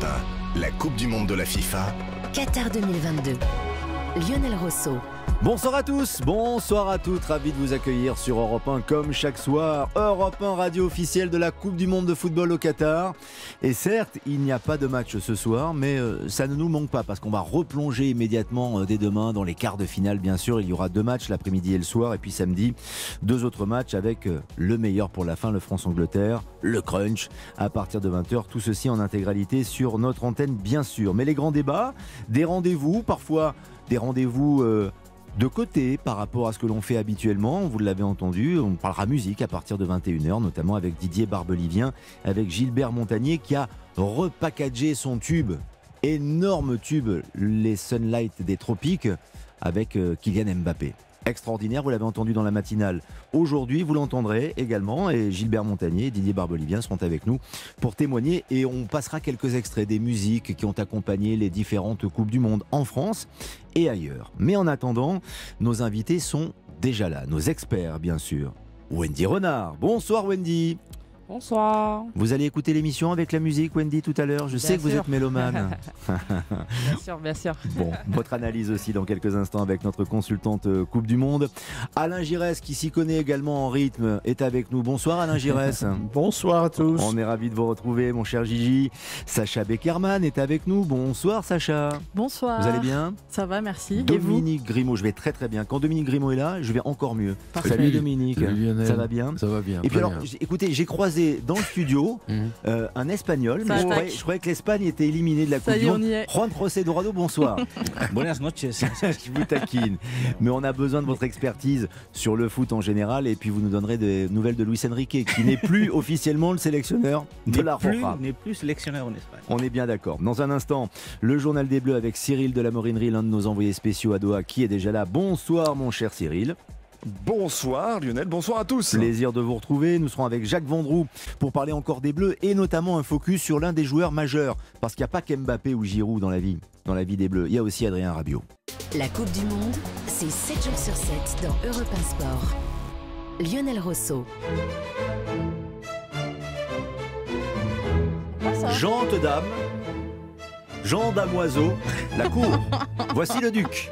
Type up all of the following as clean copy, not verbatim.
Europe 1, la Coupe du Monde de la FIFA. Qatar 2022. Lionel Rosso. Bonsoir à tous, bonsoir à toutes, ravi de vous accueillir sur Europe 1 comme chaque soir. Europe 1, radio officielle de la Coupe du Monde de football au Qatar. Et certes, il n'y a pas de match ce soir, mais ça ne nous manque pas parce qu'on va replonger immédiatement dès demain dans les quarts de finale. Bien sûr, il y aura 2 matchs l'après-midi et le soir, et puis samedi, 2 autres matchs avec le meilleur pour la fin, le France-Angleterre, le crunch, à partir de 20h. Tout ceci en intégralité sur notre antenne, bien sûr. Mais les grands débats, des rendez-vous, parfois des rendez-vous de côté par rapport à ce que l'on fait habituellement. Vous l'avez entendu, on parlera musique à partir de 21h, notamment avec Didier Barbelivien, avec Gilbert Montagnier qui a repackagé son tube, énorme tube, les Sunlight des tropiques, avec Kylian Mbappé. Extraordinaire, vous l'avez entendu dans la matinale. Aujourd'hui, vous l'entendrez également, et Gilbert Montagnier et Didier Barbelivien seront avec nous pour témoigner, et on passera quelques extraits des musiques qui ont accompagné les différentes Coupes du Monde en France et ailleurs. Mais en attendant, nos invités sont déjà là, nos experts bien sûr. Wendy Renard, bonsoir Wendy. Bonsoir. Vous allez écouter l'émission avec la musique, Wendy, tout à l'heure. Je sais que vous êtes mélomane. Bien sûr, bien sûr. Bon, votre analyse aussi dans quelques instants avec notre consultante Coupe du Monde. Alain Giresse, qui s'y connaît également en rythme, est avec nous. Bonsoir Alain Giresse. Bonsoir à tous. On est ravis de vous retrouver, mon cher Gigi. Sacha Beckerman est avec nous. Bonsoir Sacha. Bonsoir. Vous allez bien? Ça va, merci. Dominique Grimaud, je vais très très bien. Quand Dominique Grimaud est là, je vais encore mieux. Parfait. Salut Dominique. Salut Lionel. Ça va bien? Ça va bien. Et puis alors, bien. écoutez, j'ai croisé dans le studio un Espagnol, Ça mais attaque. je croyais que l'Espagne était éliminée de la Ça Coupe y du est, on Monde. y est. Juan José Dorado, bonsoir. Buenas noches. Je vous taquine. Mais on a besoin de votre expertise sur le foot en général, et puis vous nous donnerez des nouvelles de Luis Enrique, qui n'est plus officiellement le sélectionneur de la Roja. N'est plus sélectionneur en Espagne. On est bien d'accord. Dans un instant, le journal des Bleus avec Cyril de la Morinerie, l'un de nos envoyés spéciaux à Doha, qui est déjà là. Bonsoir mon cher Cyril. Bonsoir Lionel, bonsoir à tous. Plaisir de vous retrouver. Nous serons avec Jacques Vendroux pour parler encore des Bleus, et notamment un focus sur l'un des joueurs majeurs, parce qu'il n'y a pas qu'Mbappé ou Giroud dans la vie des Bleus. Il y a aussi Adrien Rabiot. La Coupe du Monde, c'est 7 jours sur 7 dans Europe 1 Sport. Lionel Rosso. Jean Dame, Jean Damoiseau, la cour. Voici le duc.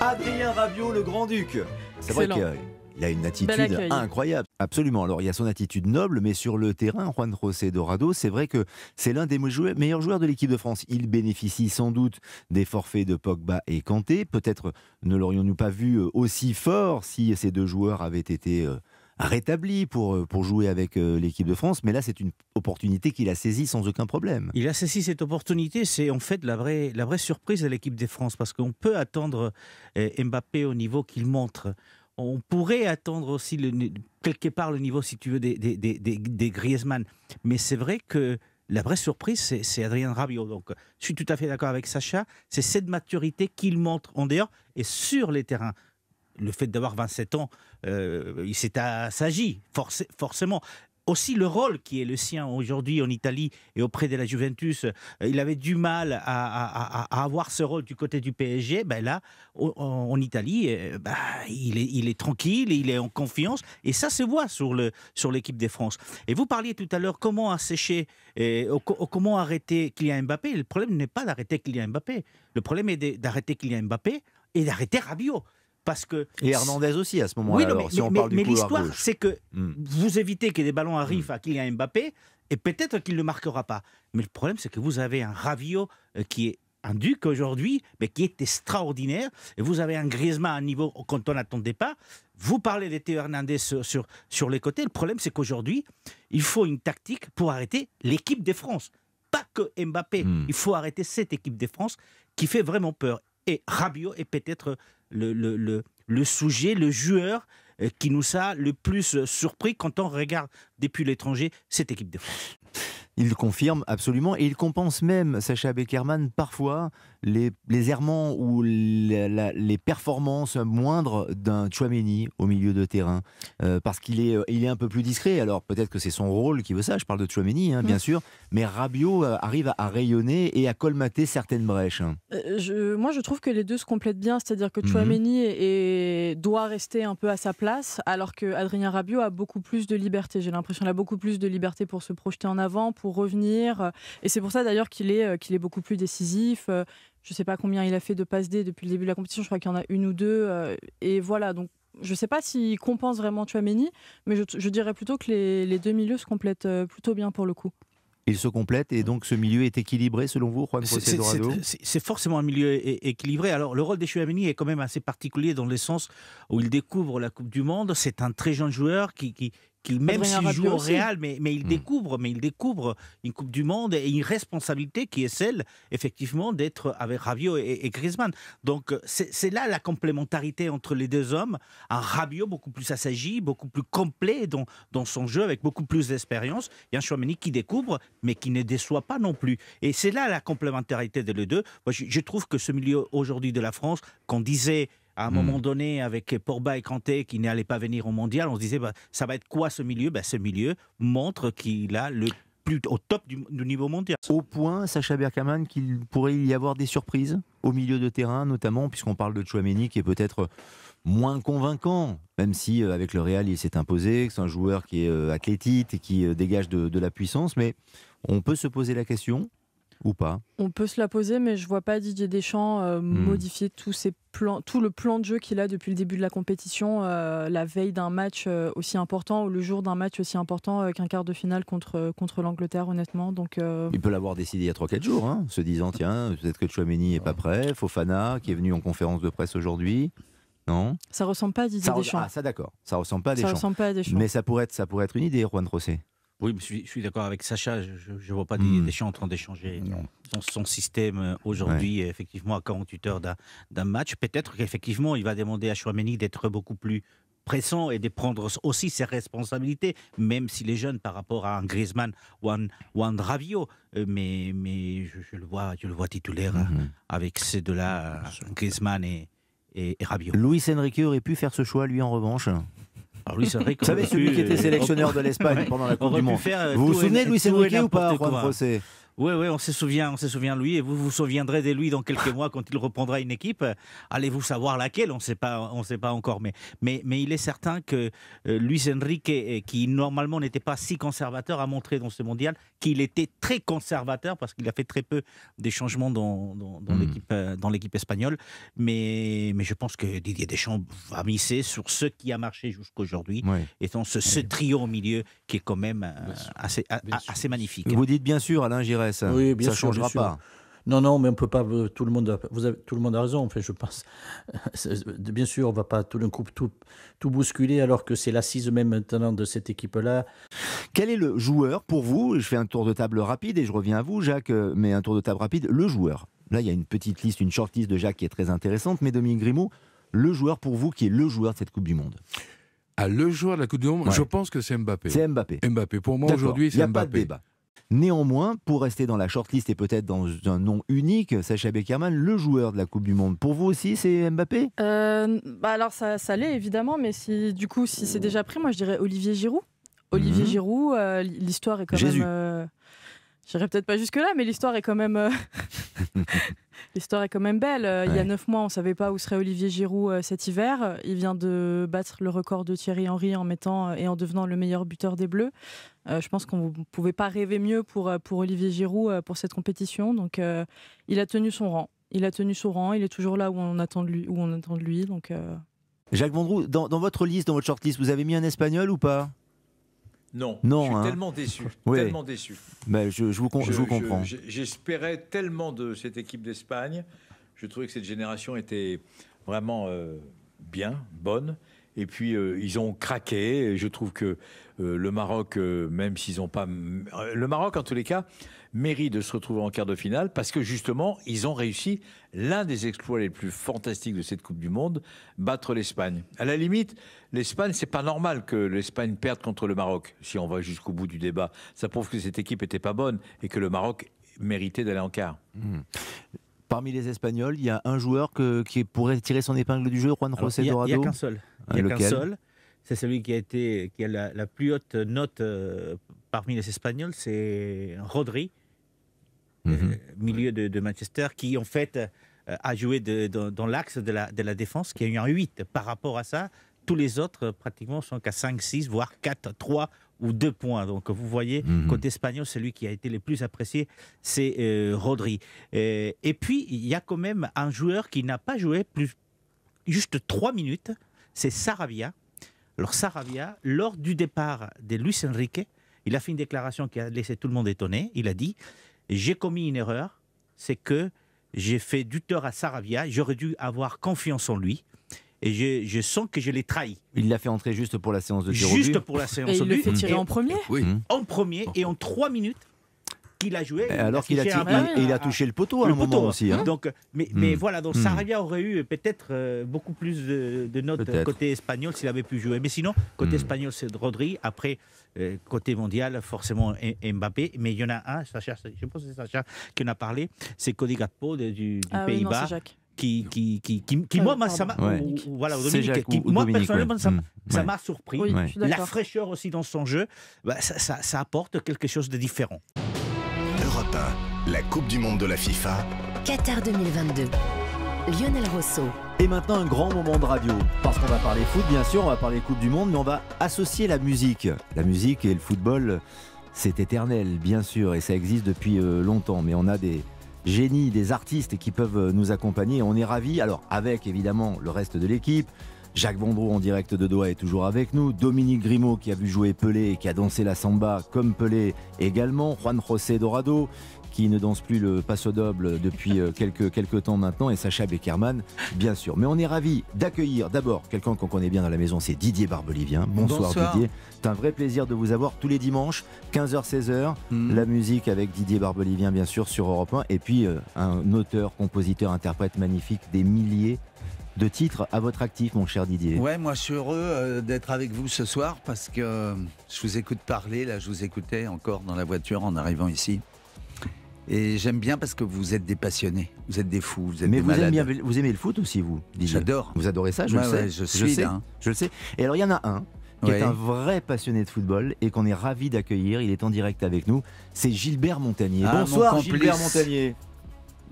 Adrien Rabiot, le grand-duc. C'est vrai Excellent. qu'il a une attitude Bel accueil. incroyable. Absolument. Alors, il y a son attitude noble, mais sur le terrain, Juan José Dorado, c'est vrai que c'est l'un des meilleurs joueurs de l'équipe de France. Il bénéficie sans doute des forfaits de Pogba et Kanté. Peut-être ne l'aurions-nous pas vu aussi fort si ces 2 joueurs avaient été rétablis pour jouer avec l'équipe de France. Mais là, c'est une opportunité qu'il a saisie sans aucun problème. Il a saisi cette opportunité, c'est en fait la vraie surprise de l'équipe de France, parce qu'on peut attendre Mbappé au niveau qu'il montre. On pourrait attendre aussi quelque part le niveau, si tu veux, des Griezmann. Mais c'est vrai que la vraie surprise, c'est Adrien Rabiot. Donc, je suis tout à fait d'accord avec Sacha. C'est cette maturité qu'il montre en dehors et sur les terrains. Le fait d'avoir 27 ans, il s'est assagi, forcément. Aussi le rôle qui est le sien aujourd'hui en Italie et auprès de la Juventus, il avait du mal à avoir ce rôle du côté du PSG. Ben là, en Italie, il est tranquille, il est en confiance, et ça se voit sur l'équipe de France. Et vous parliez tout à l'heure comment assécher, comment arrêter Kylian Mbappé. Le problème n'est pas d'arrêter Kylian Mbappé. Le problème est d'arrêter Kylian Mbappé et d'arrêter Rabiot. Parce que Et Hernandez aussi à ce moment-là. oui, non, alors, si on parle du couloir l'histoire, gauche. c'est que vous évitez que des ballons arrivent à Kylian Mbappé, et peut-être qu'il ne le marquera pas. Mais le problème, c'est que vous avez un Rabiot qui est un duc aujourd'hui, mais qui est extraordinaire. Et vous avez un Griezmann à un niveau quand on n'attendait pas. Vous parlez de Théo Hernandez sur les côtés. Le problème, c'est qu'aujourd'hui, il faut une tactique pour arrêter l'équipe de France. Pas que Mbappé. Il faut arrêter cette équipe de France qui fait vraiment peur. Et Rabiot est peut-être le sujet, le joueur qui nous a le plus surpris quand on regarde depuis l'étranger cette équipe de France. Il confirme absolument, et il compense même, Sacha Beckerman, parfois les errements ou les performances moindres d'un Tchouaméni au milieu de terrain, parce qu'il est un peu plus discret. Alors peut-être que c'est son rôle qui veut ça, je parle de Tchouaméni bien sûr, mais Rabiot arrive à rayonner et à colmater certaines brèches. Moi je trouve que les deux se complètent bien, c'est-à-dire que Tchouaméni doit rester un peu à sa place, alors que Adrien Rabiot a beaucoup plus de liberté. J'ai l'impression qu'il a beaucoup plus de liberté pour se projeter en avant, pour revenir. Et c'est pour ça d'ailleurs qu'il est beaucoup plus décisif. Je ne sais pas combien il a fait de passes D depuis le début de la compétition. Je crois qu'il y en a une ou deux. Et voilà, donc je ne sais pas s'il compense vraiment Tchouaméni, mais je dirais plutôt que les deux milieux se complètent plutôt bien pour le coup. Ils se complètent et donc ce milieu est équilibré selon vous, Juan José Dorado? C'est forcément un milieu équilibré. Alors le rôle de Tchouaméni est quand même assez particulier dans le sens où il découvre la Coupe du Monde. C'est un très jeune joueur qui même s'il joue au Real, mais il découvre une Coupe du Monde et une responsabilité qui est celle, effectivement, d'être avec Rabiot et Griezmann. Donc, c'est là la complémentarité entre les deux hommes. Un Rabiot beaucoup plus assagi, beaucoup plus complet dans son jeu, avec beaucoup plus d'expérience. Et un Tchouaméni qui découvre, mais qui ne déçoit pas non plus. Et c'est là la complémentarité des deux. Moi, je trouve que ce milieu aujourd'hui de la France, qu'on disait à un moment donné, avec Pogba et Kanté qui n'allaient pas venir au mondial, on se disait, ça va être quoi ce milieu? Ce milieu montre qu'il a le plus au top du niveau mondial. Au point, Sacha Berkaman, qu'il pourrait y avoir des surprises au milieu de terrain, notamment puisqu'on parle de Tchouaméni qui est peut-être moins convaincant, même si avec le Real il s'est imposé, que c'est un joueur qui est athlétique et qui dégage de la puissance, mais on peut se poser la question ou pas? On peut se la poser, mais je ne vois pas Didier Deschamps modifier tout le plan de jeu qu'il a depuis le début de la compétition, la veille d'un match aussi important ou le jour d'un match aussi important qu'un quart de finale contre l'Angleterre, honnêtement. Donc, il peut l'avoir décidé il y a 3-4 jours, se disant tiens, peut-être que Tchouaméni n'est pas prêt, Fofana qui est venu en conférence de presse aujourd'hui. Non, ça ressemble pas à Didier Deschamps. Ah, ça d'accord, ça ressemble pas à Deschamps. Ça ressemble pas à Deschamps. Mais ça pourrait être une idée, Juan José. Oui, mais je suis d'accord avec Sacha. Je ne vois pas Deschamps en train d'échanger son système aujourd'hui, effectivement, à 48 heures d'un match. Peut-être qu'effectivement, il va demander à Tchouaméni d'être beaucoup plus pressant et de prendre aussi ses responsabilités, même s'il est jeune par rapport à un Griezmann ou un Rabiot. Mais je le vois titulaire avec ces deux-là, Griezmann et Rabiot. Luis Enrique aurait pu faire ce choix, lui, en revanche. Alors Luis Enrique, vous savez, celui qui était sélectionneur de l'Espagne pendant la Coupe du Monde. Vous vous souvenez de Luis Enrique ou pas, Juan José? Oui, on se souvient de lui, et vous vous souviendrez de lui dans quelques mois quand il reprendra une équipe. Allez-vous savoir laquelle? On ne sait pas encore, mais il est certain que Luis Enrique, qui normalement n'était pas si conservateur, a montré dans ce mondial qu'il était très conservateur parce qu'il a fait très peu des changements dans l'équipe espagnole. Mais je pense que Didier Deschamps va miser sur ce qui a marché jusqu'aujourd'hui, étant ce trio au milieu qui est quand même assez magnifique. Vous dites bien sûr, Alain Giresse. Oui, bien ça ne sûr, changera bien sûr. pas. Non, mais on peut pas. Tout le monde a raison. En fait, je pense. Bien sûr, on va pas tout d'un coup tout bousculer, alors que c'est l'assise même maintenant de cette équipe-là. Quel est le joueur pour vous? Je fais un tour de table rapide et je reviens à vous, Jacques. Mais un tour de table rapide. Le joueur. Là, il y a une petite liste, une short list de Jacques qui est très intéressante. Mais Dominique Grimaud, le joueur pour vous qui est le joueur de cette Coupe du Monde? Le joueur de la Coupe du Monde, je pense que c'est Mbappé. C'est Mbappé. Mbappé. Pour moi, aujourd'hui, c'est Mbappé. Il n'y a pas de débat. Néanmoins, pour rester dans la shortlist et peut-être dans un nom unique, Sacha Beckerman, le joueur de la Coupe du Monde, pour vous aussi, c'est Mbappé? Alors ça l'est évidemment, mais si c'est déjà pris, moi je dirais Olivier Giroud. Olivier Giroud, l'histoire est quand même... J'irai peut-être pas jusque-là, mais l'histoire est quand même... L'histoire est quand même belle. Il y a 9 mois, on ne savait pas où serait Olivier Giroud cet hiver. Il vient de battre le record de Thierry Henry en devenant le meilleur buteur des Bleus. Je pense qu'on ne pouvait pas rêver mieux pour Olivier Giroud pour cette compétition. Donc, il a tenu son rang. Il est toujours là où on attend de lui. Donc, Jacques Vendroux, dans votre liste, dans votre shortlist, vous avez mis un Espagnol ou pas? Non, je suis tellement déçu. Tellement déçu. Ben, je vous comprends. J'espérais tellement de cette équipe d'Espagne. Je trouvais que cette génération était vraiment bien, bonne. Et puis, ils ont craqué. Et je trouve que le Maroc, même s'ils n'ont pas... Le Maroc, en tous les cas, mérite de se retrouver en quart de finale parce que, justement, ils ont réussi l'un des exploits les plus fantastiques de cette Coupe du Monde, battre l'Espagne. À la limite, l'Espagne, c'est pas normal que l'Espagne perde contre le Maroc. Si on va jusqu'au bout du débat, ça prouve que cette équipe n'était pas bonne et que le Maroc méritait d'aller en quart. Parmi les Espagnols, il y a un joueur qui pourrait tirer son épingle du jeu, Juan José Dorado. Il n'y a qu'un seul. C'est celui qui a la plus haute note parmi les Espagnols, c'est Rodri, milieu de Manchester, qui en fait a joué dans l'axe de la défense, qui a eu un 8. Par rapport à ça, tous les autres pratiquement sont qu'à 5, 6, voire 4, 3 ou 2 points. Donc vous voyez, côté espagnol, celui qui a été le plus apprécié, c'est Rodri. Et puis, il y a quand même un joueur qui n'a pas joué juste 3 minutes, c'est Sarabia. Alors Sarabia, lors du départ de Luis Enrique, il a fait une déclaration qui a laissé tout le monde étonné. Il a dit « J'ai commis une erreur, c'est que j'ai fait du tort à Sarabia, j'aurais dû avoir confiance en lui. » Et je sens que je l'ai trahi. Il l'a fait entrer juste pour la séance de tir au but. Juste pour la séance et au but. Il le fait tirer en premier. Oui. En premier et en 3 minutes qu'il a joué. Alors qu'il a touché le poteau à un moment aussi. Hein. Donc, mais voilà, donc Sarabia aurait eu peut-être beaucoup plus de notes côté espagnol s'il avait pu jouer. Mais sinon, côté espagnol, c'est Rodri. Après, côté mondial, forcément Mbappé. Mais il y en a un, Sacha, je pense que c'est Sacha qui en a parlé, c'est Cody Gakpo du Pays-Bas. Qui moi, ça m'a, voilà, moi personnellement, ça m'a surpris. Oui, la fraîcheur aussi dans son jeu, ça apporte quelque chose de différent. Europe 1, la Coupe du Monde de la FIFA. Qatar 2022. Lionel Rosso. Et maintenant, un grand moment de radio. Parce qu'on va parler foot, bien sûr, on va parler Coupe du Monde, mais on va associer la musique. La musique et le football, c'est éternel, bien sûr, et ça existe depuis longtemps. Mais on a des génies, des artistes qui peuvent nous accompagner. On est ravis, alors avec évidemment le reste de l'équipe. Jacques Vendroux en direct de Doha est toujours avec nous. Dominique Grimaud qui a vu jouer Pelé et qui a dansé la samba comme Pelé également. Juan José Dorado qui ne danse plus le paso doble depuis quelques temps maintenant. Et Sacha Beckerman, bien sûr. Mais on est ravis d'accueillir d'abord quelqu'un qu'on connaît bien dans la maison, c'est Didier Barbelivien. Bonsoir Didier. C'est un vrai plaisir de vous avoir tous les dimanches, 15h-16h. La musique avec Didier Barbelivien, bien sûr, sur Europe 1. Et puis un auteur, compositeur, interprète magnifique, des milliers de titres à votre actif, mon cher Didier. Ouais, moi je suis heureux d'être avec vous ce soir parce que je vous écoute parler. Là, je vous écoutais encore dans la voiture en arrivant ici. Et j'aime bien parce que vous êtes des passionnés, vous êtes des fous, vous êtes des malades. Vous aimez le foot aussi, vous, Didier? J'adore. Vous adorez ça, je le sais. Je le sais. Et alors, il y en a un qui est un vrai passionné de football et qu'on est ravis d'accueillir. Il est en direct avec nous. C'est Gilbert Montagnier. Bonsoir, Gilbert Montagnier.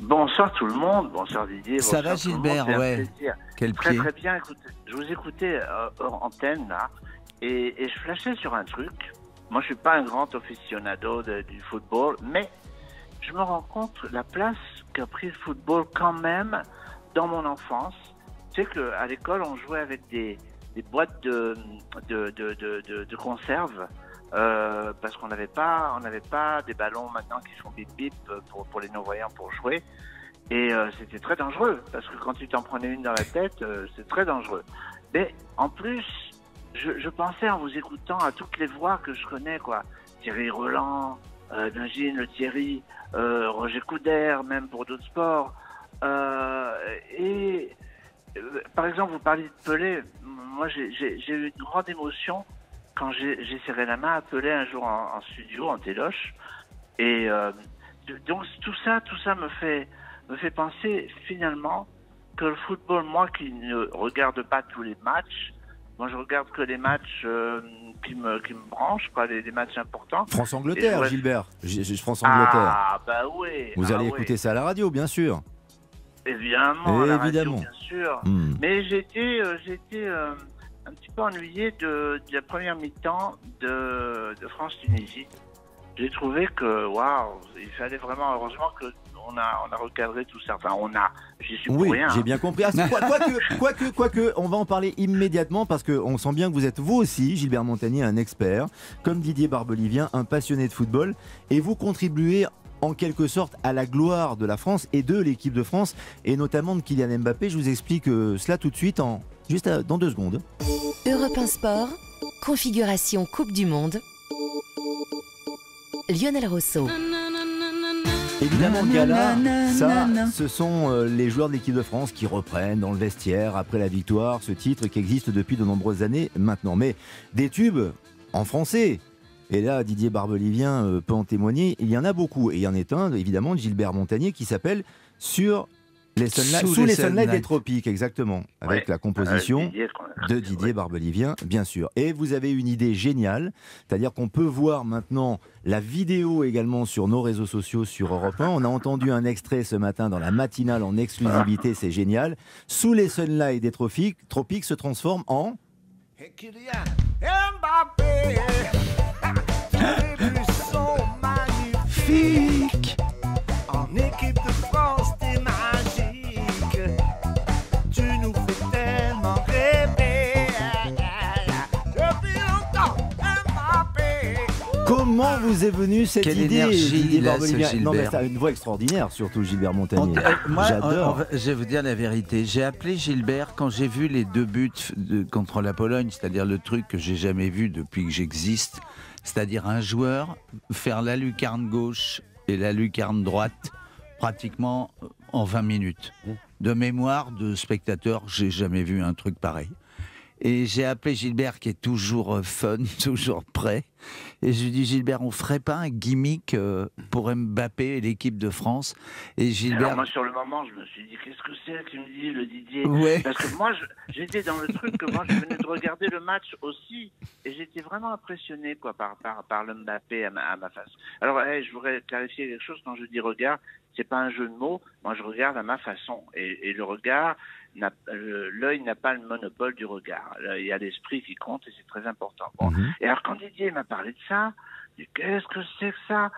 Bonsoir tout le monde, bonsoir Didier. Ça va Gilbert, ouais. Quel très très bien, écoute, je vous écoutais hors antenne là, et je flashais sur un truc. Moi je suis pas un grand aficionado du football, mais je me rends compte la place qu'a pris le football quand même dans mon enfance. Tu sais qu'à l'école on jouait avec des boîtes de conserve. Parce qu'on n'avait pas des ballons maintenant qui font bip bip pour les non-voyants pour jouer, et c'était très dangereux parce que quand tu t'en prenais une dans la tête, c'est très dangereux. Mais en plus, je pensais en vous écoutant à toutes les voix que je connais, quoi. Thierry Roland, Nagin Le Thierry, Roger Coudert, même pour d'autres sports. Et par exemple, vous parliez de Pelé. Moi, j'ai eu une grande émotion quand j'ai serré la main à Pelé un jour en studio, en téloche. Et donc tout ça me fait penser finalement que le football, moi qui ne regarde pas tous les matchs, moi je regarde que les matchs qui me branchent, quoi, les matchs importants. France-Angleterre, Gilbert. France-Angleterre. Ah bah oui. Vous allez écouter ça à la radio, bien sûr. Évidemment, la radio, bien sûr. Mais j'étais un petit peu ennuyé de la première mi-temps de France-Tunisie. J'ai trouvé que, waouh, il fallait vraiment, heureusement qu'on a recadré tout ça. Enfin, j'y suis pour rien. Oui, j'ai bien compris. Quoique, on va en parler immédiatement parce qu'on sent bien que vous êtes vous aussi, Gilbert Montagnier, un expert, comme Didier Barbelivien, un passionné de football, et vous contribuez en quelque sorte à la gloire de la France et de l'équipe de France, et notamment de Kylian Mbappé. Je vous explique cela tout de suite juste dans 2 secondes. Europe 1 Sport, configuration Coupe du Monde. Lionel Rosso. Évidemment, Gala, ce sont les joueurs de l'équipe de France qui reprennent dans le vestiaire après la victoire, ce titre qui existe depuis de nombreuses années maintenant. Mais des tubes en français, et là Didier Barbelivien peut en témoigner, il y en a beaucoup. Et il y en est un, évidemment, de Gilbert Montagnier qui s'appelle Sous les Sunlights des Tropiques, exactement, avec la composition de Didier Barbelivien, bien sûr. Et vous avez une idée géniale, c'est-à-dire qu'on peut voir maintenant la vidéo également sur nos réseaux sociaux sur Europe 1. On a entendu un extrait ce matin dans la matinale en exclusivité, c'est génial. Sous les Sunlights des Tropiques se transforme en... magnifique. En équipe de France, t'es magique. Tu nous fais tellement rêver. Depuis longtemps, Mbappé. Comment vous est venue cette Quelle idée, énergie Didier il a, ce Barbelivien? Gilbert. Non, mais ça a une voix extraordinaire, surtout Gilbert Montagnier. Moi, J'adore. je vais vous dire la vérité. J'ai appelé Gilbert quand j'ai vu les 2 buts contre la Pologne, c'est-à-dire le truc que j'ai jamais vu depuis que j'existe, c'est-à-dire un joueur faire la lucarne gauche et la lucarne droite pratiquement en 20 minutes. De mémoire de spectateur, j'ai jamais vu un truc pareil. Et j'ai appelé Gilbert qui est toujours fun, toujours prêt. Et je lui dis, Gilbert, on ferait pas un gimmick pour Mbappé et l'équipe de France? Et Gilbert... Alors moi, sur le moment, je me suis dit, qu'est-ce que c'est qu'il me dit, le Didier? Ouais. Parce que moi, j'étais dans le truc que moi, je venais de regarder le match aussi. Et j'étais vraiment impressionné quoi, par le Mbappé à ma face. Alors, je voudrais clarifier quelque chose. Quand je dis regard, c'est pas un jeu de mots. Moi, je regarde à ma façon. Et le regard... l'œil n'a pas le monopole du regard. Il y a l'esprit qui compte et c'est très important. Bon. Et alors quand Didier m'a parlé de ça, je dis, qu'est-ce que c'est que ça?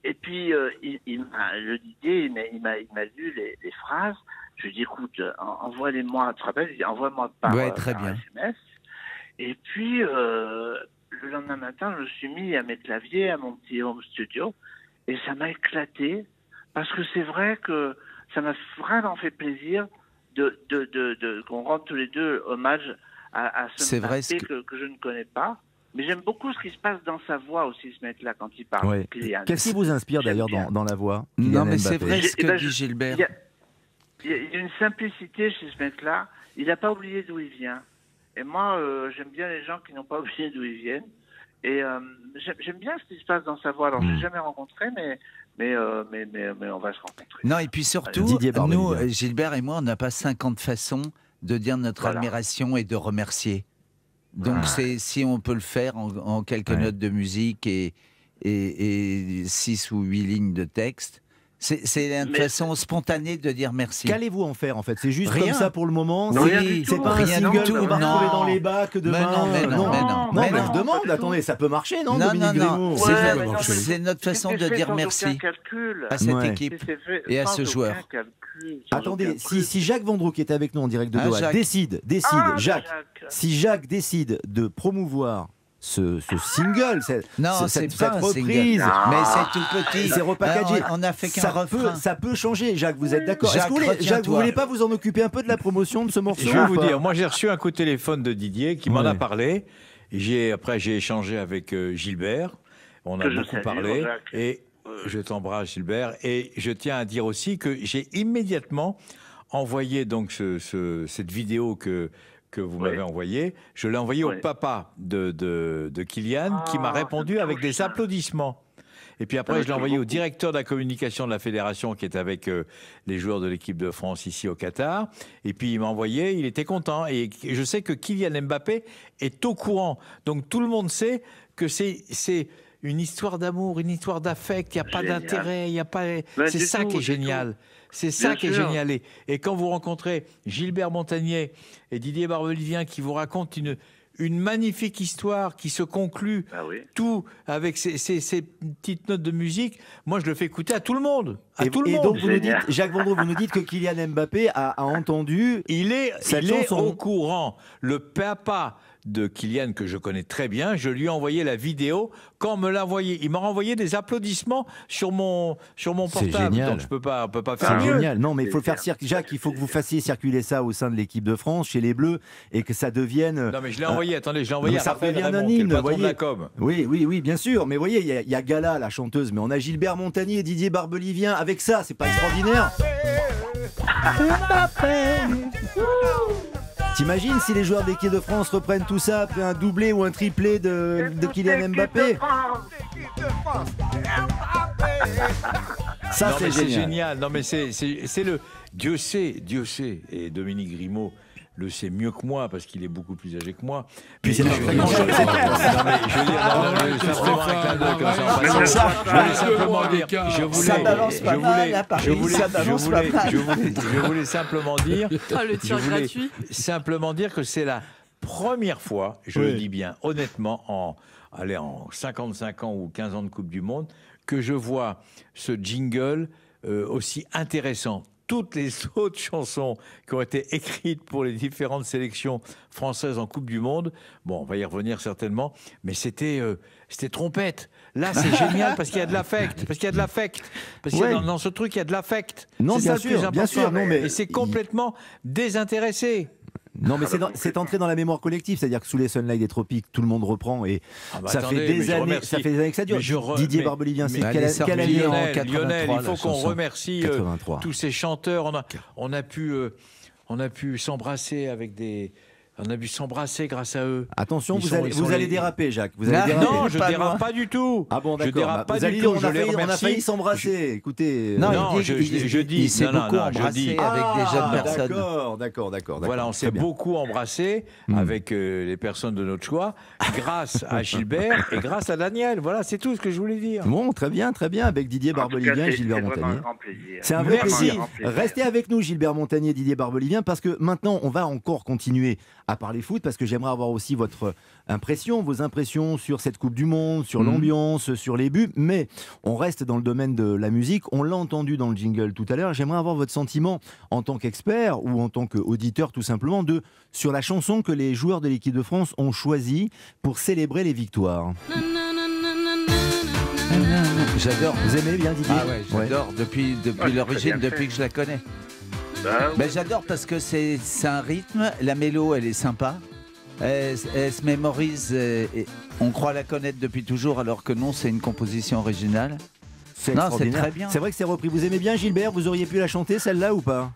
Et puis le Didier il m'a lu les phrases. Je lui ai dit, écoute, envoie-les-moi, tu te rappelles, envoie-moi par SMS. Et puis le lendemain matin, je me suis mis à mes claviers, à mon petit home studio, et ça m'a éclaté parce que c'est vrai que ça m'a vraiment fait plaisir qu'on rende tous les deux hommage à ce Mbappé que je ne connais pas. Mais j'aime beaucoup ce qui se passe dans sa voix aussi, ce mec-là, quand il parle. Ouais. Qu'est-ce qui vous inspire d'ailleurs dans la voix? Non, mais c'est vrai ce que dit Gilbert. Il y a une simplicité chez ce mec-là. Il n'a pas oublié d'où il vient. Et moi, j'aime bien les gens qui n'ont pas oublié d'où ils viennent. Et j'aime bien ce qui se passe dans sa voix. Alors, je ne l'ai jamais rencontré, mais on va se rencontrer. Non, et puis surtout, nous, Gilbert et moi, on n'a pas 50 façons de dire notre admiration et de remercier. Donc, si on peut le faire en quelques notes de musique et 6 ou 8 lignes de texte, c'est une façon spontanée de dire merci. Qu'allez-vous en faire en fait? C'est juste rien. Comme ça pour le moment? Oui, c'est pas un single qu'on va retrouver dans les bacs demain? Mais je demande, attendez, ça peut marcher, non? Non, c'est notre façon de dire merci à cette équipe et à ce joueur. Attendez, si Jacques Vendroux qui est avec nous en direct de Doha décide, Jacques, si Jacques décide de promouvoir ce single, cette reprise, mais c'est tout petit, c'est repackagé. On a fait qu'un refrain. Ça peut changer, Jacques, vous êtes d'accord? Jacques, vous voulez pas vous en occuper un peu de la promotion de ce morceau? Je vais vous dire, moi j'ai reçu un coup de téléphone de Didier qui m'en a parlé. Après j'ai échangé avec Gilbert, on a beaucoup parlé. Et je t'embrasse Gilbert. Et je tiens à dire aussi que j'ai immédiatement envoyé donc cette vidéo que vous m'avez envoyé, je l'ai envoyé au papa de Kylian qui m'a répondu avec des applaudissements. Et puis après, je l'ai envoyé au directeur de la communication de la fédération qui est avec les joueurs de l'équipe de France ici au Qatar. Et puis il m'a envoyé, il était content. Et je sais que Kylian Mbappé est au courant. Donc tout le monde sait que c'est une histoire d'amour, une histoire d'affect, il n'y a pas d'intérêt, il n'y a pas... C'est ça qui est génial. C'est ça qui est génial. Et quand vous rencontrez Gilbert Montagnier et Didier Barbelivien qui vous racontent une magnifique histoire qui se conclut tout avec ces petites notes de musique, moi je le fais écouter à tout le monde. Donc vous nous dites, Jacques Vendroux, vous nous dites que Kylian Mbappé a entendu cette chanson. Au courant. Le papa de Kylian, que je connais très bien, je lui ai envoyé la vidéo. Quand on me l'a envoyé, il m'a renvoyé des applaudissements sur mon portable. C'est génial. Donc on peut pas faire mieux. C'est génial. Non, mais il faut le faire circuler. Jacques, il faut que vous fassiez circuler ça au sein de l'équipe de France, chez les Bleus, et que ça devienne... Non, mais je l'ai envoyé, attendez, je l'ai envoyé à Raphaël Raymond, qui est le patron de la com. Oui, bien sûr. Mais vous voyez, il y a Gala, la chanteuse, mais on a Gilbert Montagnier et Didier Barbelivien avec ça. C'est pas extraordinaire? T'imagines si les joueurs de l'équipe de France reprennent tout ça après un doublé ou un triplé de Kylian Mbappé? Ça, c'est génial. Non, mais c'est le... Dieu sait, et Dominique Grimaud le sait mieux que moi parce qu'il est beaucoup plus âgé que moi. Puis c'est je veux dire, je voulais simplement dire que c'est la première fois, je le dis bien honnêtement, en 55 ans ou 15 ans de Coupe du Monde, que je vois ce jingle aussi intéressant. Toutes les autres chansons qui ont été écrites pour les différentes sélections françaises en Coupe du Monde, bon, on va y revenir certainement, mais c'était trompette. Là, c'est génial parce qu'il y a de l'affect, parce que dans ce truc, il y a de l'affect. Non, c'est bien ça le plus sûr, bien important. sûr. Non, mais et c'est complètement désintéressé. Non, mais c'est entré dans la mémoire collective, c'est-à-dire que sous les Sunlight des Tropiques, tout le monde reprend et ça fait des années que ça dure. Didier Barbelivien, c'est quelle année en 83, Lionel, il faut qu'on remercie tous ces chanteurs. On a pu s'embrasser avec des... On a pu s'embrasser grâce à eux. Attention, vous allez déraper, Jacques. Vous allez déraper. Non, je ne dérape pas du tout. Ah bon, d'accord. Je dérape pas du tout. On a failli s'embrasser. Écoutez. Non, il s'est beaucoup embrassé avec des jeunes personnes. D'accord. Voilà, on s'est beaucoup embrassé avec les personnes de notre choix, grâce à Gilbert et grâce à Daniel. Voilà, c'est tout ce que je voulais dire. Bon, très bien, avec Didier Barbelivien et Gilbert Montagnier. C'est un vrai plaisir. Restez avec nous, Gilbert Montagnier et Didier Barbelivien, parce que maintenant, on va encore continuer à parler foot, parce que j'aimerais avoir aussi vos impressions sur cette Coupe du Monde, sur l'ambiance, sur les buts, mais on reste dans le domaine de la musique. On l'a entendu dans le jingle tout à l'heure. J'aimerais avoir votre sentiment en tant qu'expert ou en tant qu'auditeur tout simplement sur la chanson que les joueurs de l'équipe de France ont choisie pour célébrer les victoires. J'adore. Vous aimez bien, Didier? Ah ouais, j'adore depuis l'origine, depuis que je la connais. J'adore parce que c'est un rythme, la mélo elle est sympa, elle se mémorise, on croit la connaître depuis toujours alors que non, c'est une composition originale. C'est très bien. C'est vrai que c'est repris. Vous aimez bien, Gilbert? Vous auriez pu la chanter celle-là ou pas?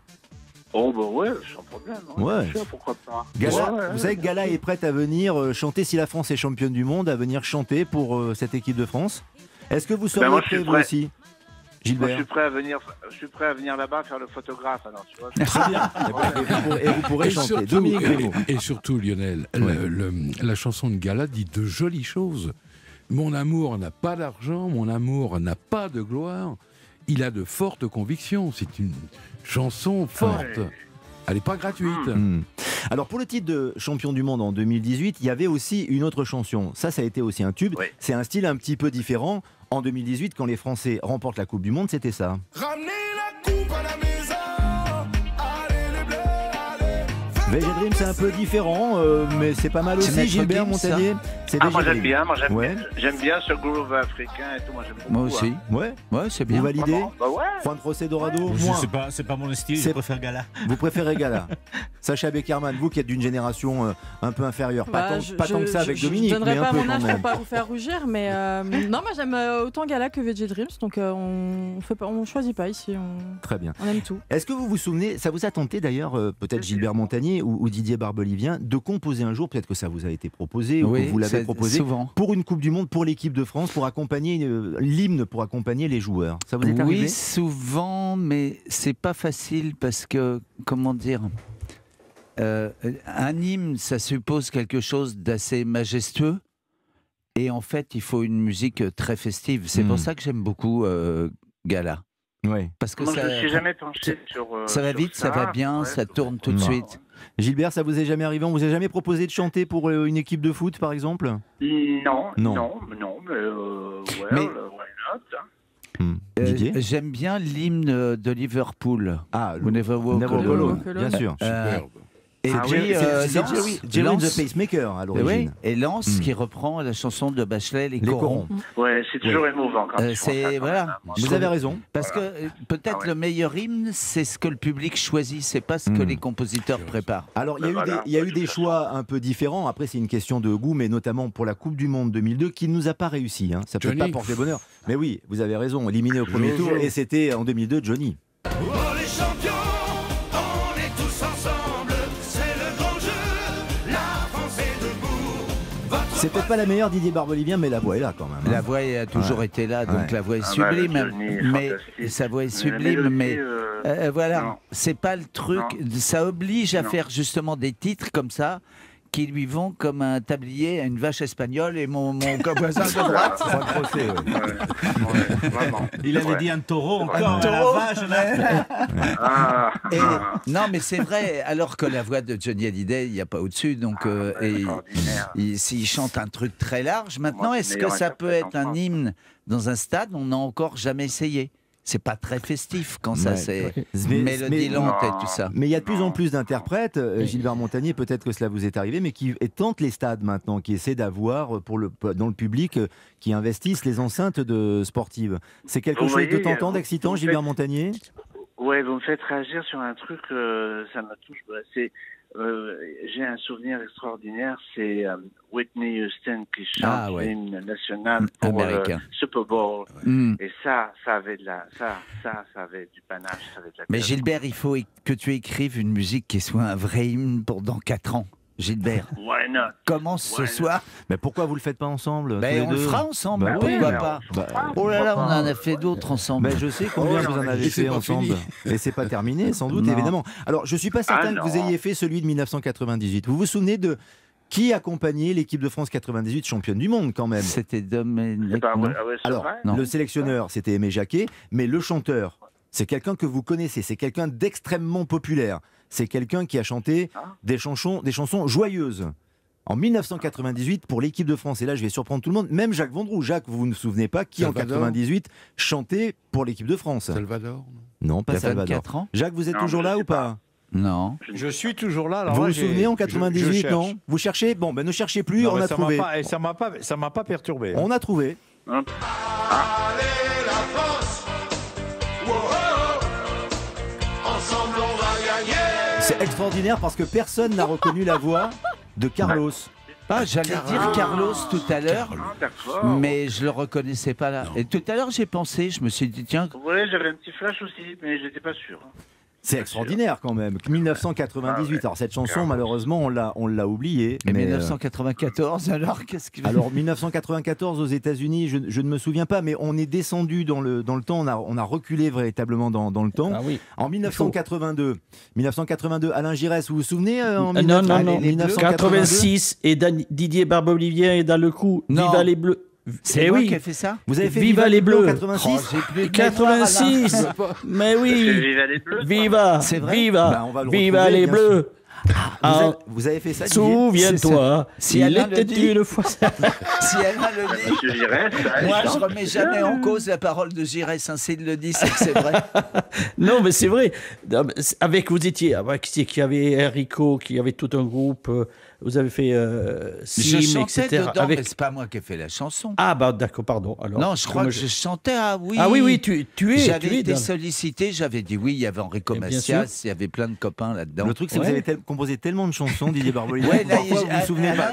Oh bah ouais, sans problème. Ouais. Sûr, pourquoi pas. Gala, vous savez que Gala est prête à venir chanter, si la France est championne du monde, à venir chanter pour cette équipe de France. Est-ce que vous seriez prêt vous aussi? Gilbert. Moi, je suis prêt à venir là-bas faire le photographe. Alors, tu vois, très bien. Et vous pourrez chanter. Et surtout, Lionel, la chanson de Gala dit de jolies choses. Mon amour n'a pas d'argent, mon amour n'a pas de gloire. Il a de fortes convictions. C'est une chanson forte. Elle n'est pas gratuite. Alors pour le titre de champion du monde en 2018, il y avait aussi une autre chanson. Ça a été aussi un tube. C'est un style un petit peu différent. En 2018, quand les Français remportent la Coupe du Monde, c'était ça. Ramenez la coupe à la maison. Allez les bleus, allez. VG Dream, c'est un peu différent, mais c'est pas mal aussi. Gilbert Montagnier, c'est moi j'aime bien. J'aime bien ce groove africain et tout. Moi j'aime beaucoup. Moi aussi. Ouais, c'est bien. Vous validez? Bah ouais. Juan José Dorado? C'est pas mon style, je préfère Gala. Vous préférez Gala? Sacha Beckerman, vous qui êtes d'une génération un peu inférieure, pas tant que ça avec Dominique, je donnerai mais pas un peu mon âge quand même. pour pas vous faire rougir, mais non, moi j'aime autant Gala que VG Dreams, donc on choisit pas ici. Très bien. On aime tout. Est-ce que vous vous souvenez, ça vous a tenté d'ailleurs, peut-être Gilbert Montagnier ou Didier Barbelivien, de composer un jour, peut-être que ça vous a été proposé ou que vous l'avez proposé, souvent. Pour une Coupe du Monde, pour l'équipe de France, pour accompagner l'hymne, pour accompagner les joueurs? Ça vous est arrivé? Oui, souvent, mais c'est pas facile parce que, comment dire, un hymne, ça suppose quelque chose d'assez majestueux. Et en fait, il faut une musique très festive. C'est pour ça que j'aime beaucoup Gala. Ouais. Parce que moi, je ne suis jamais penché sur. Ça va vite, ça va bien, ça tourne tout de suite. Gilbert, ça vous est jamais arrivé? On vous a jamais proposé de chanter pour une équipe de foot, par exemple? Non, mais why not? J'aime bien l'hymne de Liverpool. Ah, Never Walk Alone, bien sûr. Superbe. Et puis, Jerry the Pacemaker à l'origine. Et Lance qui reprend la chanson de Bachelet, Les Corons. Ouais, c'est toujours émouvant quand voilà. Vous avez raison. Parce que peut-être le meilleur hymne, c'est ce que le public choisit, c'est pas ce que les compositeurs préparent. Alors, il y a eu des choix un peu différents. Après, c'est une question de goût, mais notamment pour la Coupe du Monde 2002, qui ne nous a pas réussi. Ça peut pas porter bonheur. Mais oui, vous avez raison. Éliminé au premier tour, et c'était en 2002, Johnny. Oh les champions, on est tous ensemble. C'est peut-être pas la meilleure, Didier Barbelivien, mais la voix est là quand même. La voix a toujours été là, donc la voix est sublime. Mais sa voix est sublime, mais voilà, c'est pas le truc. Ça oblige à faire justement des titres comme ça qui lui vont comme un tablier à une vache espagnole et mon voisin de droite. Il avait dit un taureau encore, la vache. Non, mais c'est vrai, alors que la voix de Johnny Hallyday, il n'y a pas au-dessus. Donc, s'il chante un truc très large, maintenant, est-ce que ça peut être un hymne dans un stade, on n'a encore jamais essayé. C'est pas très festif quand ça, c'est mélodie lente et tout ça. Mais il y a de plus en plus d'interprètes, Gilbert Montagnier, peut-être que cela vous est arrivé, mais qui tentent les stades maintenant, qui essaient d'avoir dans le public, qui investissent les enceintes sportives. C'est quelque chose de tentant, d'excitant, Gilbert Montagnier? Ouais, vous me faites réagir sur un truc, ça me touche. J'ai un souvenir extraordinaire, c'est Whitney Houston qui chante l'hymne national pour le Super Bowl. Et ça avait du panache, ça avait de la. Mais Gilbert, il faut que tu écrives une musique qui soit un vrai hymne pour dans 4 ans. Gilbert, commence ce soir. Mais pourquoi vous le faites pas ensemble? On le fera ensemble, pourquoi pas? Oh là là, on en a fait d'autres ensemble. Je sais combien vous en avez fait ensemble. Et c'est pas terminé, sans doute, évidemment. Alors, je suis pas certain que vous ayez fait celui de 1998. Vous vous souvenez de qui accompagnait l'équipe de France 98, championne du monde quand même? C'était Dominique. Alors, le sélectionneur, c'était Aimé Jacquet, mais le chanteur, c'est quelqu'un que vous connaissez, c'est quelqu'un d'extrêmement populaire. C'est quelqu'un qui a chanté des chansons joyeuses. En 1998, pour l'équipe de France, et là je vais surprendre tout le monde, même Jacques Vendroux. Jacques, vous ne vous souvenez pas qui Salvador. En 98 chantait pour l'équipe de France? Salvador? Non, pas Salvador. 24 ans. Jacques, vous êtes toujours là ou pas? Non. Je suis toujours là. Alors vous là, vous souvenez en 98, je non? Vous cherchez? Bon, ne cherchez plus, non, on a trouvé. Ça m'a pas perturbé. On a trouvé. Allez la France, ensemble on va gagner. C'est extraordinaire parce que personne n'a reconnu la voix de Carlos. J'allais dire Carlos tout à l'heure, mais je le reconnaissais pas là. Et tout à l'heure, j'ai pensé, je me suis dit, tiens. Oui, j'avais un petit flash aussi, mais j'étais pas sûr. C'est extraordinaire quand même. 1998. Alors cette chanson, malheureusement, on l'a oubliée. Mais 1994, alors qu'est-ce que... Alors 1994 aux États-Unis, je ne me souviens pas, mais on est descendu dans le temps. On a reculé véritablement dans le temps. En 1982, Alain Giresse, vous vous souvenez Non. 1986 et Didier Barbelivien est dans le coup. Viva les Bleus. C'est moi qui ai fait ça. Vous avez fait Viva les Bleus 86 86. Mais oui. Viva les Bleus. Viva. C'est vrai. Viva. On va le Viva retrouver, les bien Bleus. Vous avez fait ça, souviens-toi, si elle était une fois. Si elle le dit, moi je remets jamais en cause la parole de Giresse. S'il le dit, c'est que c'est vrai. Non, mais c'est vrai. Vous étiez qui avait Enrico, qui avait tout un groupe. Vous avez fait Sim, je chantais etc. dedans, mais c'est pas moi qui ai fait la chanson. Ah d'accord, pardon. Alors, non, je crois que je chantais. Oui. Ah oui, tu es. J'avais été sollicité, j'avais dit oui. Il y avait Enrico Macias, il y avait plein de copains là-dedans. Le truc, c'est que vous avez composé tellement de chansons, Didier Barbelivien. Parfois, vous vous souvenez pas.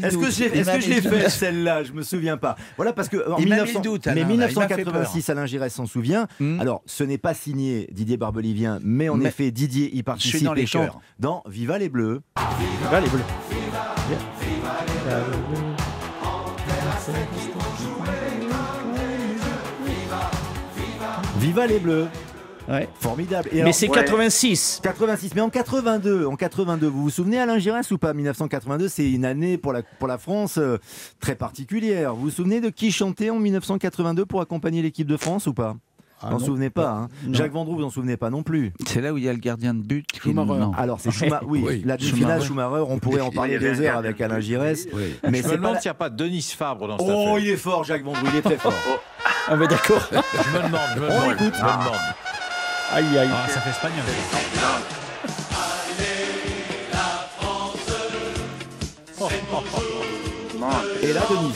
Est-ce que je l'ai fait celle-là? Je me souviens pas. Voilà, parce que en 1986, Alain Giresse s'en souvient. Alors, ce n'est pas signé Didier Barbelivien, mais en effet, Didier y participe et chante dans Viva les Bleus. Viva les Bleus. Viva les Bleus. Ouais. Formidable. Et mais alors, c'est 86. 86. Mais en 82, vous vous souvenez Alain Giresse ou pas? 1982, c'est une année pour la France très particulière. Vous vous souvenez de qui chantait en 1982 pour accompagner l'équipe de France ou pas? Vous n'en souvenez pas, hein. Jacques Vendroux, vous n'en souvenez pas non plus. C'est là où il y a le gardien de but. Alors, c'est Schumacher. Oui, la demi-finale Schumacher, on pourrait en parler des heures avec Alain Giresse. Oui. Mais je me demande s'il n'y a pas Denis Fabre dans cette affaire. Oh, il est fort, Jacques Vendroux, il est très fort. Ah, mais d'accord. Je me demande. On écoute. Aïe, aïe. Ah, ça fait espagnol. Et là, Denis.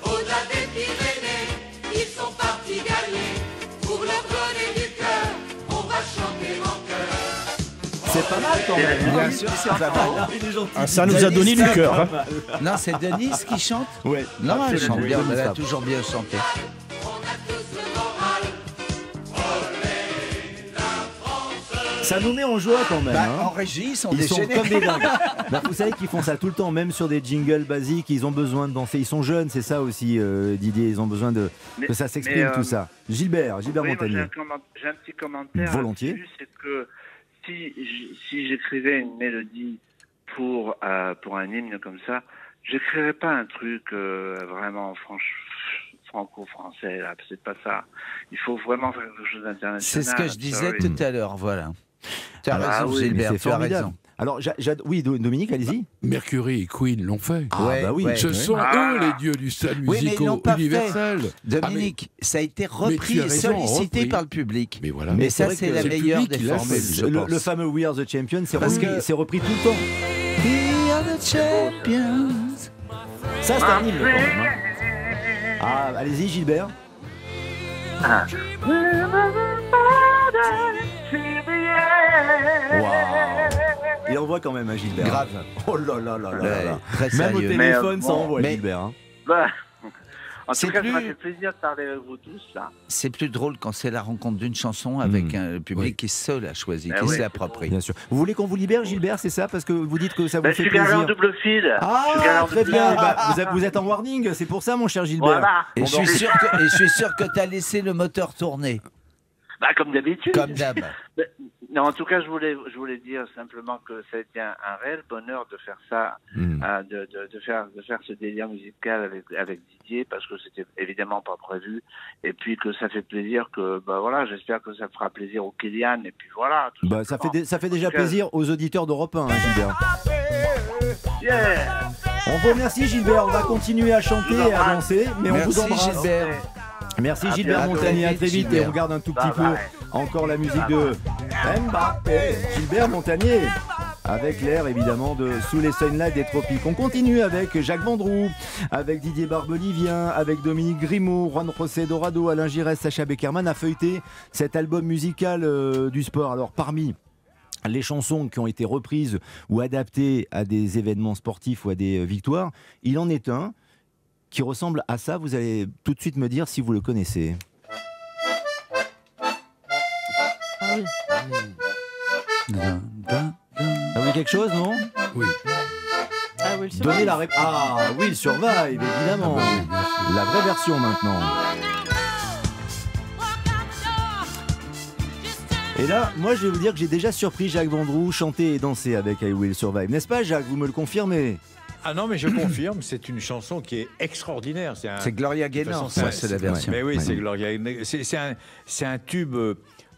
Au-delà des Pyrénées, ils sont partis gagner. Pour leur donner du cœur, on va chanter en chœur. C'est pas mal quand même. Bien sûr, c'est pas mal. Ça nous a donné du cœur. Hein. Non, c'est Denise qui chante. Ouais. Non, elle chante bien. Elle a toujours bien chanté. Ça nous met en joie quand même. En régie, ils sont comme des dingues. Vous savez qu'ils font ça tout le temps, même sur des jingles basiques. Ils ont besoin de danser. Ils sont jeunes, c'est ça aussi, Didier. Ils ont besoin que ça s'exprime tout ça. Gilbert Montagnier. J'ai un petit commentaire. Volontiers. C'est que si j'écrivais une mélodie pour un hymne comme ça, j'écrirais pas un truc vraiment franco-français. Là, c'est pas ça. Il faut vraiment faire quelque chose d'international. C'est ce que je disais tout à l'heure. Voilà. Tu as raison, Gilbert, c'est tu as formidable. raison. Alors, oui, Dominique, allez-y. Mercury et Queen l'ont fait. Bah oui. Ce sont eux les dieux du stade Oui, mais ils l'ont musical pas universel. fait. Dominique, ça a été tu repris as et raison, sollicité repris. par le public. Mais voilà. Mais c'est ça, vrai c'est que la c'est le meilleure public des qui l'a formules, fait, je Le pense. fameux We Are the Champions, Parce que- c'est repris tout le temps. We are the champions. Ça, c'est un hymne quand même. Hein. Ah, allez-y, Gilbert. Waouh. Il envoie quand même, hein, Gilbert. Grave. Oh là là là là Ouais, là. très Même au sérieux. téléphone, ça bon, envoie, mais- Gilbert. Hein. Bah, en C'est tout cas, ça m'a plus- fait plaisir de parler avec vous tous, là. C'est plus drôle quand c'est la rencontre d'une chanson avec un public Oui. qui seul a choisi, Ah qui oui, se l'approprie. Bien sûr. Vous voulez qu'on vous libère, Gilbert, c'est ça? Parce que vous dites que ça vous Bah, je fait suis galant plaisir. double fil. Je suis Ah, galant très double bien. fil. Bah, vous êtes en warning, c'est pour ça, mon cher Gilbert. Voilà. Et je suis sûr que tu as laissé le moteur tourner, Bah, comme d'habitude. comme d'hab. Non, en tout cas, je voulais dire simplement que ça a été un réel bonheur de faire ça, de faire ce délire musical avec Didier, parce que c'était évidemment pas prévu, et puis que ça fait plaisir que, bah voilà, j'espère que ça fera plaisir aux Kylian, et puis voilà. tout Bah, ça fait déjà En tout cas, plaisir aux auditeurs d'Europe 1, hein, Gilbert. Yeah. On vous remercie, Gilbert. On va continuer à chanter et à danser, mais on vous Merci embrasse. Gilbert. Merci À Gilbert bientôt. Montagnier, à très vite, et Gilbert. on garde un tout Bye petit peu bye. encore la musique de Mbappé. Gilbert Montagnier, avec l'air évidemment de Sous les Sunlight des Tropiques. On continue avec Jacques Vendroux, avec Didier Barbelivien, avec Dominique Grimaud, Juan José Dorado, Alain Giresse, Sacha Beckerman, a feuilleté cet album musical du sport. Alors parmi les chansons qui ont été reprises ou adaptées à des événements sportifs ou à des victoires, il en est un qui ressemble à ça. Vous allez tout de suite me dire si vous le connaissez. Ah oui. Ça vous dit quelque chose, non? Oui. Ah, Will Survive. Donnez la réponse. Ah, Will Survive, évidemment. La vraie version maintenant. Et là, moi, je vais vous dire que j'ai déjà surpris Jacques Vendroux chanter et danser avec I Will Survive. N'est-ce pas, Jacques? Vous me le confirmez? Ah non, mais je confirme, c'est une chanson qui est extraordinaire. C'est Gloria Gaynor, De toute façon, moi, c'est la version. Mais oui, Ouais. c'est Gloria Gaynor. C'est un tube.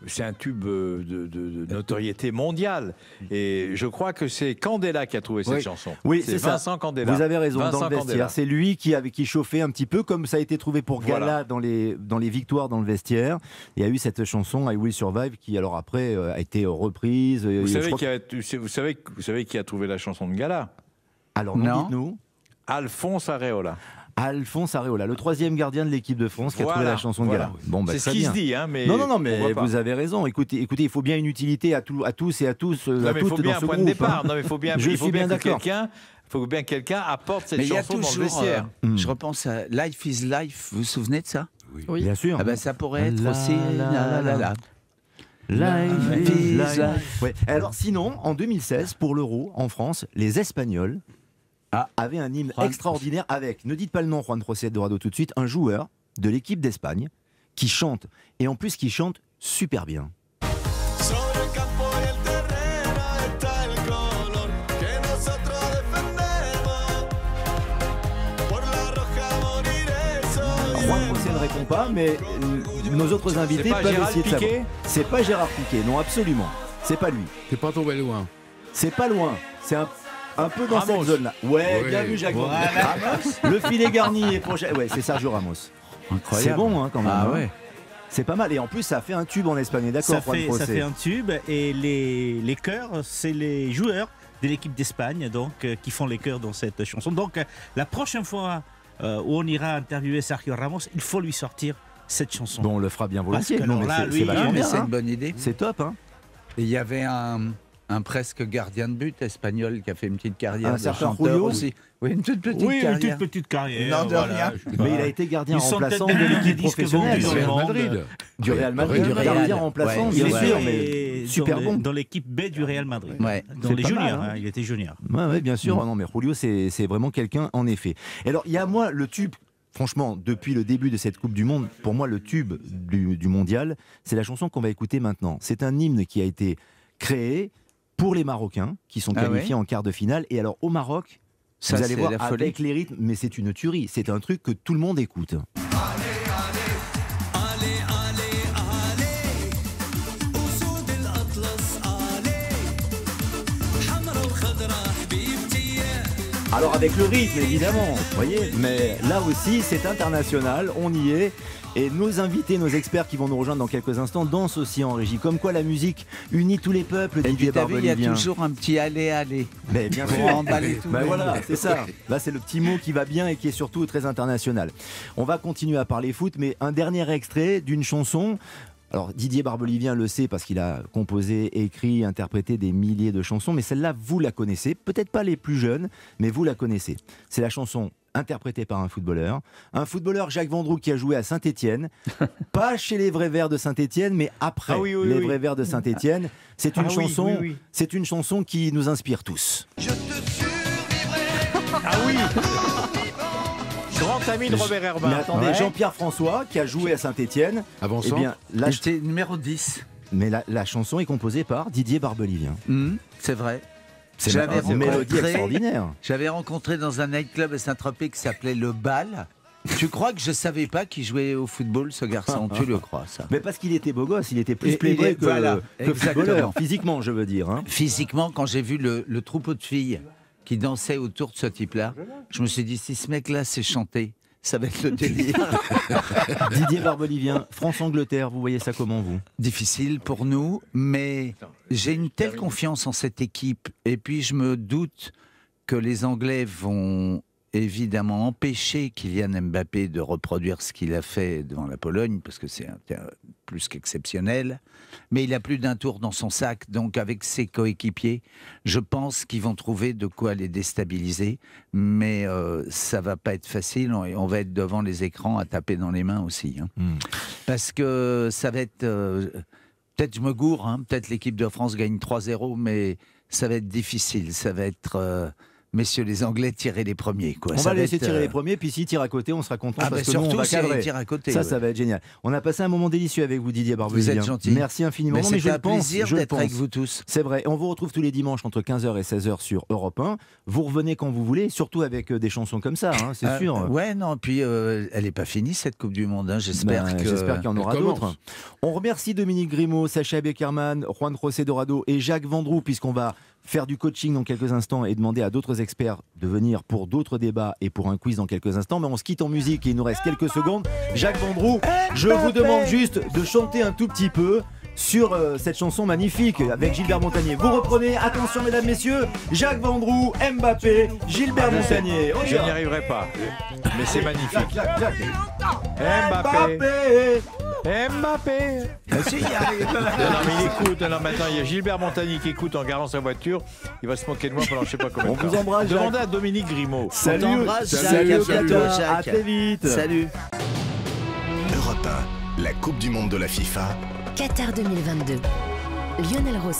C'est un tube de notoriété mondiale. Et je crois que c'est Candela qui a trouvé cette chanson. Oui, c'est ça. Vincent Candela. Vous avez raison, Vincent dans le Candela. vestiaire. C'est lui qui chauffait un petit peu, comme ça a été trouvé pour Gala Voilà. dans les victoires dans le vestiaire. Il y a eu cette chanson I Will Survive qui, alors après, a été reprise. Vous Je savez, crois vous savez qui a trouvé la chanson de Gala? Alors, Non. dites-nous. Alphonse Areola. Alphonse Areola, le troisième gardien de l'équipe de France qui a trouvé Voilà, la chanson de voilà. Gala. Bon, bah, C'est ce très qui bien. se dit, hein, mais Non, mais pourquoi pas. vous avez raison. Écoutez, il faut bien une utilité à tous et à tous, Non, à mais il faut toutes bien dans un ce point de groupe. départ. hein. Non, mais il faut bien, Je il faut suis bien bien que d'accord. quelqu'un apporte cette Mais il y a chanson dans le toujours, vestiaire. je repense à Life is Life, vous vous souvenez de ça? Oui. Bien sûr. Ah ben ça pourrait être La, aussi la, la, la. Life is life. Ouais. Alors sinon, en 2016, pour l'Euro, en France, les Espagnols avaient un hymne extraordinaire avec, ne dites pas le nom, Juan José Dorado tout de suite, un joueur de l'équipe d'Espagne qui chante, et en plus qui chante super bien. Juan José ne répond pas, mais nos autres invités C'est pas peuvent Gérard essayer de Piqué savoir. C'est pas Gérard Piqué, non, absolument. C'est pas lui. T'es pas tombé loin. C'est pas loin. C'est un peu dans Ramos. cette zone-là. Ouais, Ouais. bien vu, Jacques. Voilà. Ramos. Le filet garni est proche. Ouais, c'est Sergio Ramos. C'est Incroyable. bon, hein, quand même. Ah hein. ouais. C'est pas mal. Et en plus, ça a fait un tube en Espagne. D'accord, Ça Juan fait, José. ça fait un tube et les chœurs, c'est les joueurs de l'équipe d'Espagne donc qui font les chœurs dans cette chanson. Donc la prochaine fois où on ira interviewer Sergio Ramos, il faut lui sortir cette chanson. Bon, on le fera bien Parce volontiers. que Non, alors mais là, c'est lui, vachement mais bien, c'est hein. une bonne idée. C'est top, hein. Et il y avait un presque gardien de but espagnol qui a fait une petite carrière Un de certain chanteur Julio. aussi. Oui, une toute petite oui, carrière. une toute petite carrière. Non, de rien. Mais il a été gardien Ils sont remplaçant peut-être de des l'équipe disques professionnelle. vendus dans Du le Real monde. Madrid. Du Real Madrid, Du Real. gardien remplaçant, Ouais, bien il sûr, est mais dans super les- bon. Dans l'équipe B du Real Madrid. Ouais. Dans C'est les pas mal, juniors, hein. il était junior. Ouais, bien sûr. Non, mais Julio, c'est vraiment quelqu'un, en effet. Et alors, il y a moi, le tube, franchement, depuis le début de cette Coupe du Monde, pour moi, le tube du mondial, c'est la chanson qu'on va écouter maintenant. C'est un hymne qui a été créé pour les Marocains, qui sont Ah qualifiés ouais. en quart de finale. Et alors, au Maroc, Ça, vous allez c'est voir, la folie. avec les rythmes, mais c'est une tuerie. C'est un truc que tout le monde écoute. Alors avec le rythme évidemment, vous voyez, mais là aussi c'est international, on y est. Et nos invités, nos experts qui vont nous rejoindre dans quelques instants dansent aussi en régie. Comme quoi la musique unit tous les peuples. Et Didier Barbelivien. Il y a toujours un petit aller. Mais bien sûr. Ben voilà, c'est ça. Là c'est le petit mot qui va bien et qui est surtout très international. On va continuer à parler foot, mais un dernier extrait d'une chanson. Alors Didier Barbelivien le sait parce qu'il a composé, écrit, interprété des milliers de chansons, mais celle-là vous la connaissez, peut-être pas les plus jeunes, mais vous la connaissez. C'est la chanson interprétée par un footballeur Jacques Vendroux qui a joué à Saint-Étienne, pas chez les Vrais Verts de Saint-Étienne, mais après les Vrais Verts de Saint-Étienne. C'est une chanson, c'est une chanson qui nous inspire tous. Je te survivrai. Ah oui. Grand ami de Robert Herbin. Mais attendez, Jean-Pierre François qui a joué à Saint-Étienne. Avant ça, il était numéro 10. Mais la chanson est composée par Didier Barbelivien. C'est vrai. C'est une mélodie extraordinaire. J'avais rencontré dans un nightclub à Saint-Tropez qui s'appelait Le Bal. Tu crois que je savais pas qu'il jouait au football, ce garçon? Tu le crois, ça? Mais parce qu'il était beau gosse, il était plus playboy que footballeur. Physiquement, je veux dire. Hein. Physiquement, quand j'ai vu le troupeau de filles qui dansaient autour de ce type-là, je me suis dit, si ce mec-là sait chanter, ça va être le délire. Didier Barbelivien, France-Angleterre, vous voyez ça comment, vous? Difficile pour nous, mais j'ai une telle confiance en cette équipe. Et puis je me doute que les Anglais vont évidemment empêcher Kylian Mbappé de reproduire ce qu'il a fait devant la Pologne, parce que c'est plus qu'exceptionnel. Mais il a plus d'un tour dans son sac, donc avec ses coéquipiers, je pense qu'ils vont trouver de quoi les déstabiliser. Mais ça va pas être facile, on va être devant les écrans à taper dans les mains aussi. Hein. Parce que ça va être... peut-être je me gourre, hein, peut-être l'équipe de France gagne 3-0, mais ça va être difficile, ça va être... Messieurs les Anglais, tirez les premiers. Quoi. On va laisser tirer les premiers, puis s'ils tirent à côté, on sera content parce que nous, on va cadrer. À côté, ça va être génial. On a passé un moment délicieux avec vous, Didier Barbelivien. Vous êtes gentil. Merci infiniment. Mais c'est un plaisir d'être avec vous tous. C'est vrai. On vous retrouve tous les dimanches entre 15h et 16h sur Europe 1. Vous revenez quand vous voulez, surtout avec des chansons comme ça, hein, c'est sûr. Ouais, non, puis elle n'est pas finie cette Coupe du Monde. Hein. J'espère qu'il y en aura d'autres. On remercie Dominique Grimaud, Sacha Beckerman, Juan José Dorado et Jacques Vendroux, puisqu'on va faire du coaching dans quelques instants et demander à d'autres experts de venir pour d'autres débats et pour un quiz dans quelques instants. Mais on se quitte en musique et il nous reste quelques secondes. Jacques Vendroux, je vous demande juste de chanter un tout petit peu sur cette chanson magnifique avec Gilbert Montagnier. Vous reprenez, attention mesdames, messieurs, Jacques Vendroux, Mbappé, Gilbert Montagnier. Je n'y arriverai pas, mais c'est magnifique. Mbappé. Si, il arrive. Non, mais il écoute. Alors maintenant, il y a Gilbert Montagnier qui écoute en garant sa voiture. Il va se moquer de moi pendant je ne sais pas combien de temps. On vous embrasse, Jacques. Demandez à Dominique Grimaud. Salut, salut, à très vite. Salut. Europe 1, la Coupe du Monde de la FIFA. Qatar 2022. Lionel Rosso.